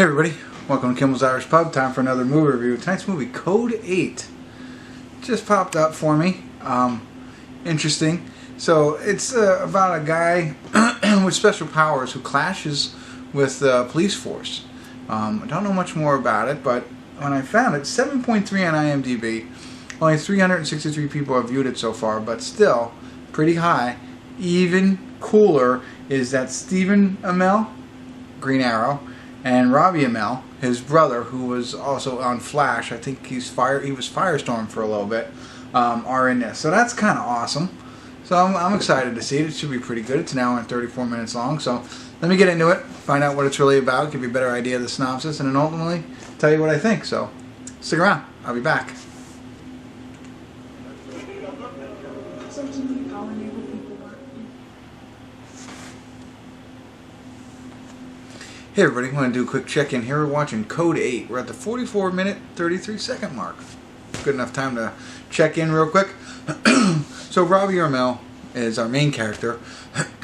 Hey everybody, welcome to Kimmel's Irish Pub. Time for another movie review. Tonight's movie, Code 8, just popped up for me. Interesting. So it's about a guy with special powers who clashes with the police force. I don't know much more about it, but when I found it, 7.3 on IMDb. Only 363 people have viewed it so far, but still pretty high. Even cooler is that Stephen Amell, Green Arrow, and Robbie Amell, his brother, who was also on Flash, I think he was Firestorm for a little bit, are in this. So that's kind of awesome. So I'm excited to see it. It should be pretty good. It's an hour and 34 minutes long. So let me get into it, find out what it's really about, give you a better idea of the synopsis, and then ultimately tell you what I think. So stick around. I'll be back. Hey everybody, I want to do a quick check-in here. We're watching Code 8. We're at the 44-minute, 33-second mark. Good enough time to check in real quick. So Robbie Amell is our main character.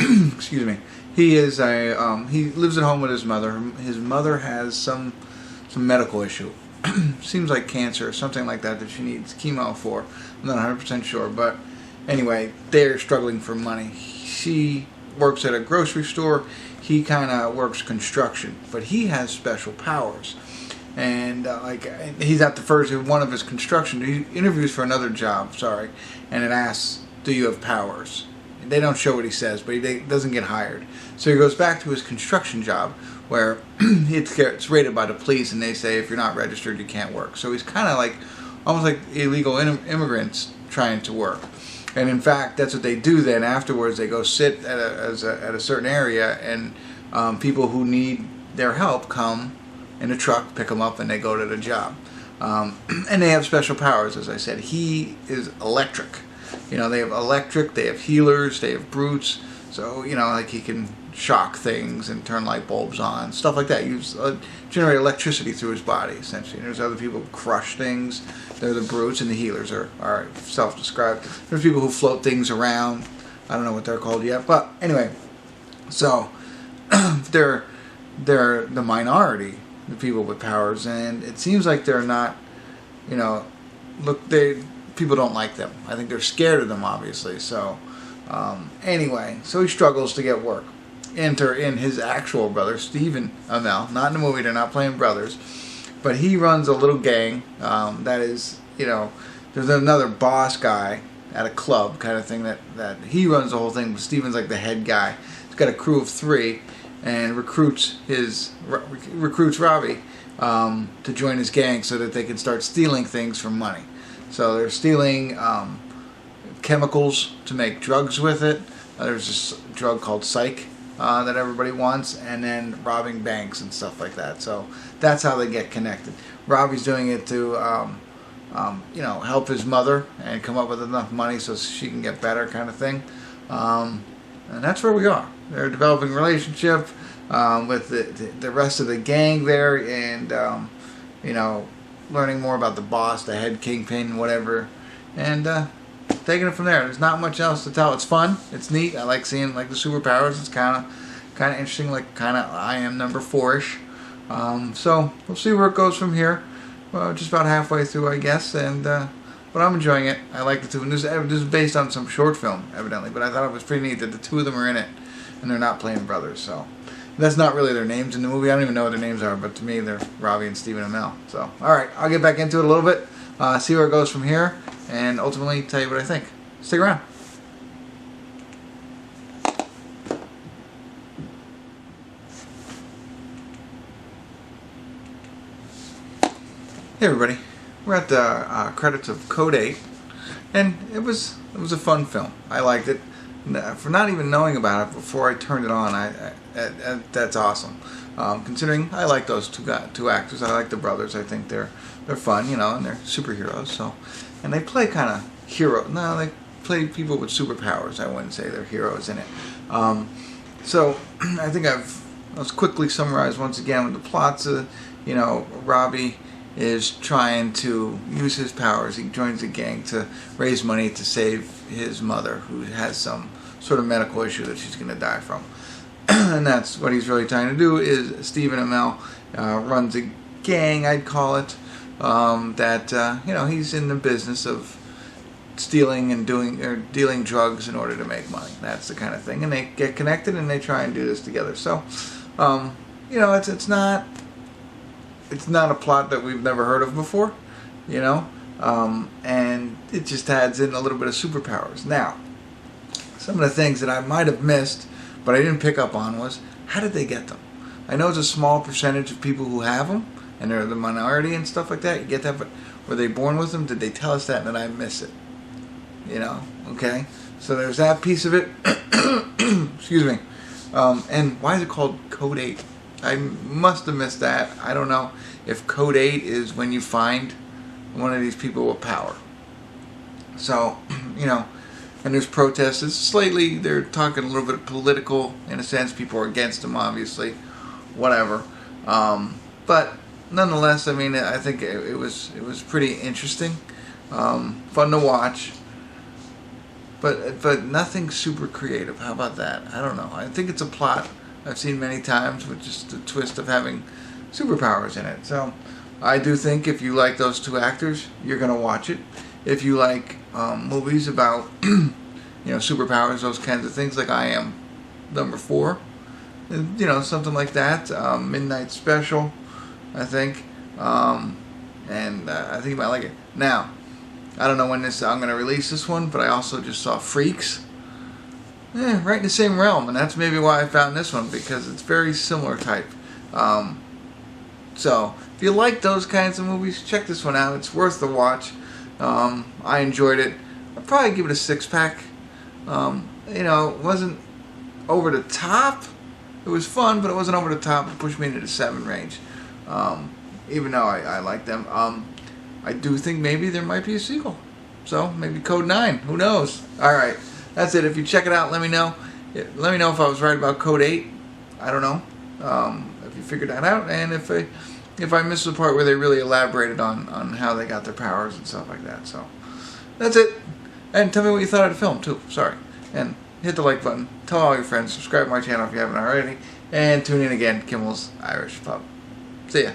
Excuse me. He is he lives at home with his mother. His mother has some medical issue. Seems like cancer or something like that she needs chemo for. I'm not 100% sure, but anyway, they're struggling for money. She works at a grocery store. He kind of works construction, but he has special powers. And he's at the first one of his construction. He interviews for another job, and it asks, "Do you have powers?" They don't show what he says, but he doesn't get hired. So he goes back to his construction job, where it's rated by the police, and they say if you're not registered, you can't work. So he's kind of like almost like illegal immigrants trying to work. And in fact, that's what they do then. Afterwards, they go sit at a certain area, and people who need their help come in a truck, pick them up, and they go to the job. And they have special powers, as I said. He is electric. They have electric, they have healers, they have brutes. So, like he can shock things and turn light bulbs on, stuff like that. Generate electricity through his body, essentially. And there's other people who crush things. They're the brutes, and the healers are self-described. There's people who float things around. I don't know what they're called yet. But anyway, so they're the minority, the people with powers. And it seems like they're not, people don't like them. I think they're scared of them, obviously. So anyway, so he struggles to get work. Enter in his actual brother, Stephen Amell. Not in the movie, they're not playing brothers. But he runs a little gang that is, there's another boss guy at a club kind of thing that he runs the whole thing. But Stephen's like the head guy. He's got a crew of 3 and recruits Robbie to join his gang so that they can start stealing things for money. So they're stealing chemicals to make drugs with it. There's this drug called Psych that everybody wants, and then robbing banks and stuff like that. So that's how they get connected. Robbie's doing it to, help his mother and come up with enough money so she can get better, kind of thing. And that's where we are. They're developing a relationship with the rest of the gang there, and learning more about the boss, the head kingpin, whatever, and taking it from there. There's not much else to tell. It's fun. It's neat. I like seeing the superpowers. It's kind of interesting. I Am number 4-ish. So we'll see where it goes from here. Just about halfway through, I guess. And but I'm enjoying it. I like the two. And this is based on some short film, evidently. But I thought it was pretty neat that the 2 of them are in it, and they're not playing brothers. So that's not really their names in the movie. I don't even know what their names are. But to me, they're Robbie and Stephen Amell. So all right, I'll get back into it a little bit. See where it goes from here, and ultimately tell you what I think. Stick around. Hey everybody, we're at the credits of Code 8, and it was a fun film. I liked it. For not even knowing about it before I turned it on, that's awesome. Considering I like those two actors, I like the brothers. I think they're fun, and they're superheroes. So, and they play kind of hero. No, they play people with superpowers. I wouldn't say they're heroes in it. So I think let's quickly summarize once again with the plots. Robbie is trying to use his powers. He joins a gang to raise money to save his mother, who has some sort of medical issue that she's going to die from. And that's what he's really trying to do. Is Stephen Amell runs a gang, I'd call it, that he's in the business of stealing and dealing drugs in order to make money. That's the kind of thing, and they get connected and they try and do this together. So, it's not a plot that we've never heard of before, and it just adds in a little bit of superpowers. Now, some of the things that I might have missed, but I didn't pick up on, was how did they get them? I know it's a small percentage of people who have them, and they're the minority and stuff like that. You get that, but were they born with them? Did they tell us that and did I miss it? Okay? So there's that piece of it. Excuse me. And why is it called Code 8? I must have missed that. I don't know if Code 8 is when you find one of these people with power. So, and there's protests. It's slightly, they're talking a little bit political in a sense. People are against them, obviously. Whatever. But nonetheless, I think it was pretty interesting. Fun to watch. But nothing super creative. How about that? I don't know. I think it's a plot I've seen many times with just the twist of having superpowers in it. So I do think if you like those two actors, you're going to watch it. If you like movies about superpowers, those kinds of things, like I Am Number 4, something like that. Midnight Special, I think. And I think you might like it. Now, I don't know when I'm going to release this one, but I also just saw Freaks. Right in the same realm, and that's maybe why I found this one, because it's very similar type. So, if you like those kinds of movies, check this one out. It's worth the watch. I enjoyed it. I'd probably give it a 6-pack. It wasn't over the top. It was fun, but it wasn't over the top. It pushed me into the 7 range. Even though I like them. I do think maybe there might be a sequel. So, maybe Code 9. Who knows? Alright. That's it. If you check it out, let me know. Let me know if I was right about Code 8. I don't know. If you figured that out. And if I missed the part where they really elaborated on how they got their powers and stuff like that. So, that's it. And tell me what you thought of the film, too. Sorry. And hit the like button. Tell all your friends. Subscribe to my channel if you haven't already. And tune in again. Kimmel's Irish Pub. See ya.